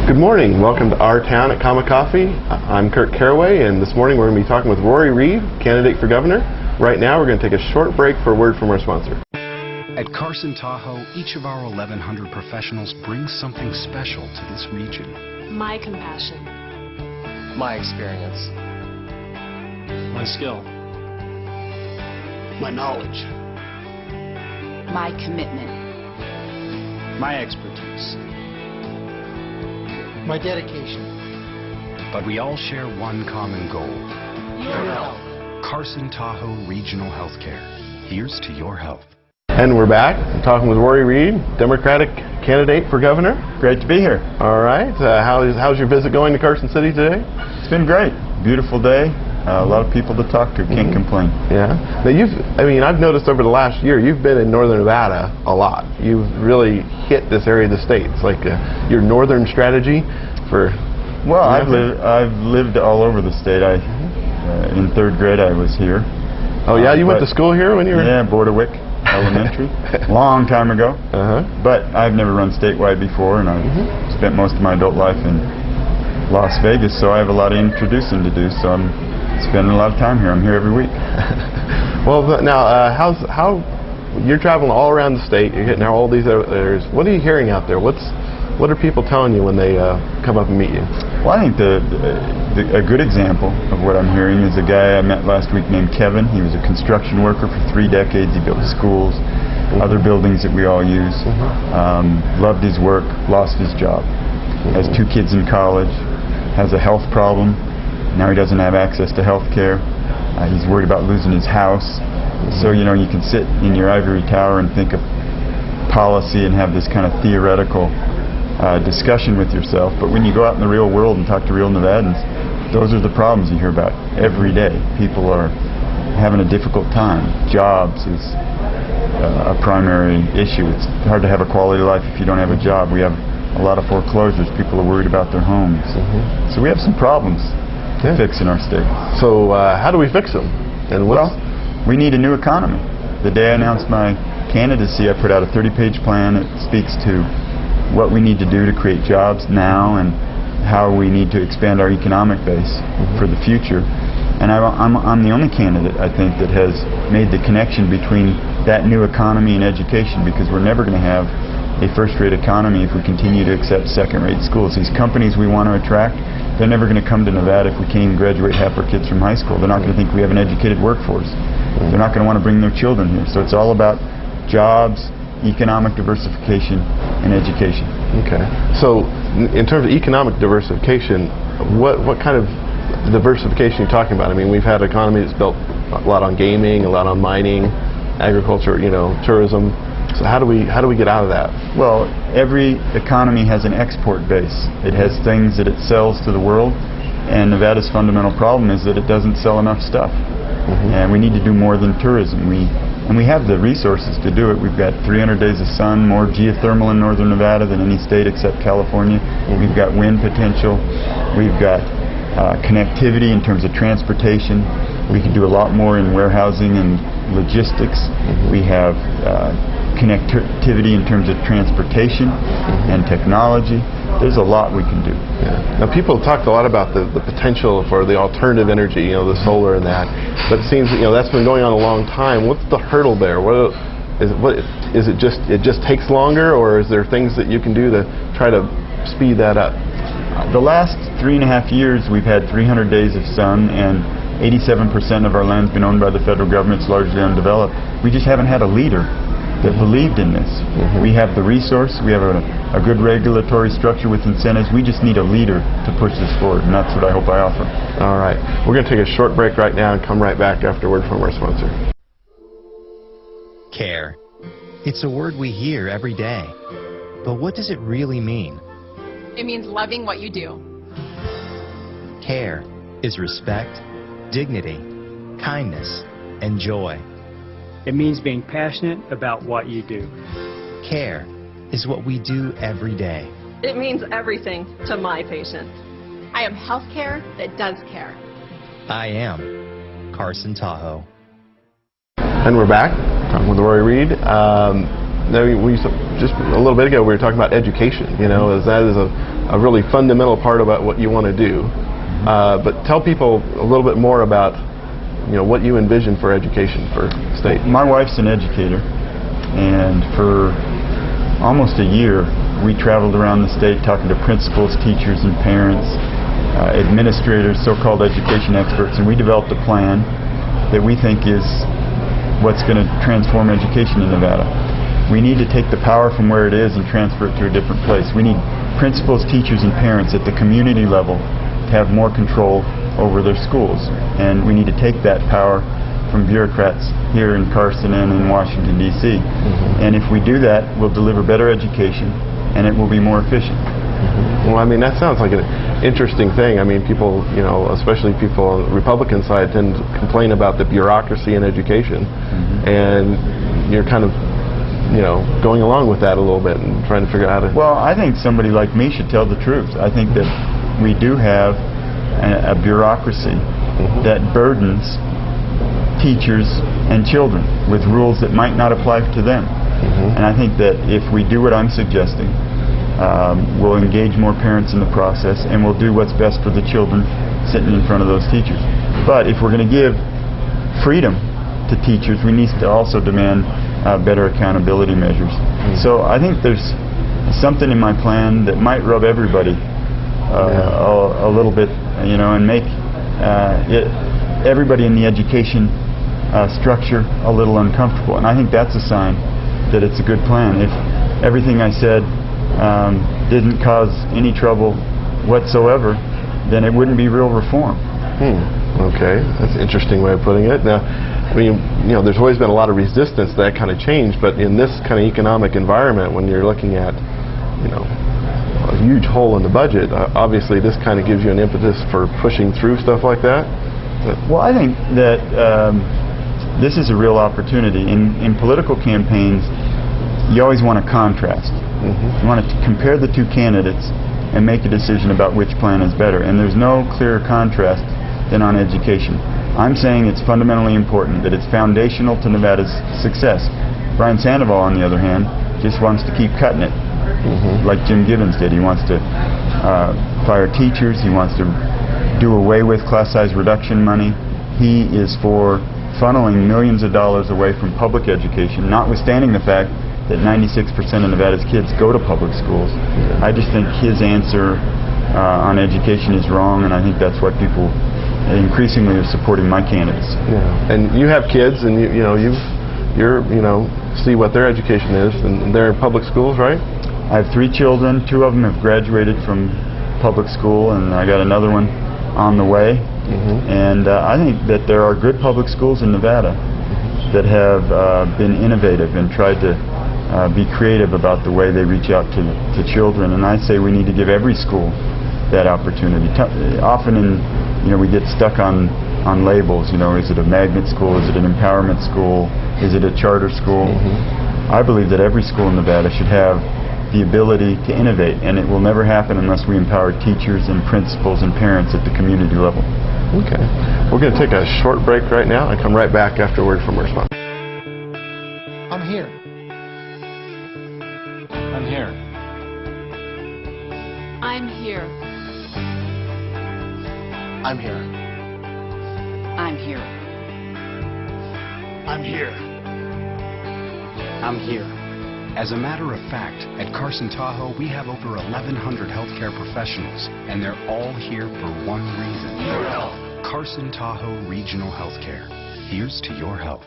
Good morning. Welcome to Our Town at Comma Coffee. I'm Kurt Caraway, and this morning we're going to be talking with Rory Reid, candidate for governor. Right now we're going to take a short break for a word from our sponsor. At Carson, Tahoe, each of our 1,100 professionals brings something special to this region. My compassion. My experience. My skill. My knowledge. My commitment. My expertise. My dedication. But we all share one common goal. Your health. Carson, Tahoe Regional Healthcare. Here's to your health. And we're back. I'm talking with Rory Reid, Democratic candidate for governor. Great to be here. All right. How's your visit going to Carson City today? It's been great. Beautiful day. A lot of people to talk to. Can't complain. Yeah. Now I've noticed over the last year you've been in northern Nevada a lot. You've really hit this area of the state. It's like your northern strategy for. Well, I've lived all over the state. In third grade I was here. Oh yeah, you went to school here when you were. Yeah, Bordewick Elementary, long time ago. But I've never run statewide before, and I've spent most of my adult life in Las Vegas, so I have a lot of introducing to do. So I'm spending a lot of time here. I'm here every week. Well, now, how you're traveling all around the state. You're hitting all these areas. What are you hearing out there? What are people telling you when they come up and meet you? Well, I think a good example of what I'm hearing is a guy I met last week named Kevin. He was a construction worker for 3 decades. He built schools, other buildings that we all use. Loved his work, lost his job. Has 2 kids in college. Has a health problem. Now he doesn't have access to health care. He's worried about losing his house. So, you can sit in your ivory tower and think of policy and have this kind of theoretical discussion with yourself. But when you go out in the real world and talk to real Nevadans, those are the problems you hear about every day. People are having a difficult time. Jobs is a primary issue. It's hard to have a quality life if you don't have a job. We have a lot of foreclosures. People are worried about their homes. So we have some problems to fix in our state. So how do we fix them? And well, we need a new economy. The day I announced my candidacy, I put out a 30-page plan that speaks to what we need to do to create jobs now and how we need to expand our economic base for the future. And I'm the only candidate, I think, that has made the connection between that new economy and education, because we're never going to have a first-rate economy if we continue to accept second-rate schools. These companies we want to attract, they're never going to come to Nevada if we can't even graduate half our kids from high school. They're not going to think we have an educated workforce. They're not going to want to bring their children here. So it's all about jobs, economic diversification, and education. Okay. So in terms of economic diversification, what kind of diversification are you talking about? I mean, we've had an economy that's built a lot on gaming, a lot on mining, agriculture, tourism. So how do we get out of that? Well, every economy has an export base. It has things that it sells to the world, and Nevada's fundamental problem is that it doesn't sell enough stuff. And we need to do more than tourism. And we have the resources to do it. We've got 300 days of sun, more geothermal in northern Nevada than any state except California. We've got wind potential. We've got connectivity in terms of transportation. We can do a lot more in warehousing and logistics. We have connectivity in terms of transportation and technology. There's a lot we can do. Now, people have talked a lot about the potential for the alternative energy, the solar and that. But it seems that's been going on a long time. What's the hurdle there? Is it just takes longer, or is there things that you can do to try to speed that up? The last 3.5 years, we've had 300 days of sun, and 87% of our land's been owned by the federal government. It's largely undeveloped. We just haven't had a leader that believed in this. We have the resource, we have a good regulatory structure with incentives. We just need a leader to push this forward, and that's what I hope I offer. All right. We're going to take a short break right now and come right back after a word from our sponsor. Care. It's a word we hear every day. But what does it really mean? It means loving what you do. Care is respect, dignity, kindness, and joy. It means being passionate about what you do. Care is what we do every day. It means everything to my patients. I am healthcare that does care. I am Carson, Tahoe. And we're back talking with Rory Reid. Now, just a little bit ago, we were talking about education. As that is a a really fundamental part about what you want to do. But tell people a little bit more about what you envision for education for state. My wife's an educator, and for almost a year we traveled around the state talking to principals, teachers, and parents, administrators, so-called education experts, and we developed a plan that we think is what's going to transform education in Nevada. We need to take the power from where it is and transfer it to a different place. We need principals, teachers, and parents at the community level to have more control over their schools, and we need to take that power from bureaucrats here in Carson and in Washington, D.C. And if we do that, we'll deliver better education, and it will be more efficient. Well, I mean, that sounds like an interesting thing. I mean, people, especially people on the Republican side, tend to complain about the bureaucracy in education, and you're kind of, going along with that a little bit and trying to figure out how to... Well, I think somebody like me should tell the truth. I think that we do have a bureaucracy that burdens teachers and children with rules that might not apply to them. And I think that if we do what I'm suggesting, we'll engage more parents in the process, and we'll do what's best for the children sitting in front of those teachers. But if we're going to give freedom to teachers, we need to also demand better accountability measures. So I think there's something in my plan that might rub everybody a little bit, and make everybody in the education structure a little uncomfortable. And I think that's a sign that it's a good plan. If everything I said didn't cause any trouble whatsoever, then it wouldn't be real reform. Okay, that's an interesting way of putting it. Now, I mean, there's always been a lot of resistance to that kind of change, but in this kind of economic environment, when you're looking at, a huge hole in the budget, obviously this kind of gives you an impetus for pushing through stuff like that? Well, I think that this is a real opportunity. In political campaigns, you always want to contrast. You want to compare the two candidates and make a decision about which plan is better. And there's no clearer contrast than on education. I'm saying it's fundamentally important, that it's foundational to Nevada's success. Brian Sandoval, on the other hand, just wants to keep cutting it, like Jim Gibbons did. He wants to fire teachers. He wants to do away with class size reduction money. He is for funneling millions of dollars away from public education, notwithstanding the fact that 96% of Nevada's kids go to public schools. I just think his answer on education is wrong, and I think that's what people increasingly are supporting my candidates. And you have kids, and you're see what their education is, and they're in public schools, right? I have 3 children. 2 of them have graduated from public school, and I got another one on the way. And I think that there are good public schools in Nevada that have been innovative and tried to be creative about the way they reach out to children. And I say we need to give every school that opportunity. Often we get stuck on labels. Is it a magnet school? Is it an empowerment school? Is it a charter school? I believe that every school in Nevada should have the ability to innovate, and it will never happen unless we empower teachers and principals and parents at the community level. Okay. We're going to take a short break right now and come right back after a word from our sponsor. I'm here. I'm here. I'm here. I'm here. I'm here. I'm here. I'm here. As a matter of fact, at Carson Tahoe, we have over 1,100 healthcare professionals, and they're all here for one reason. Your health. Carson Tahoe Regional Healthcare. Here's to your health.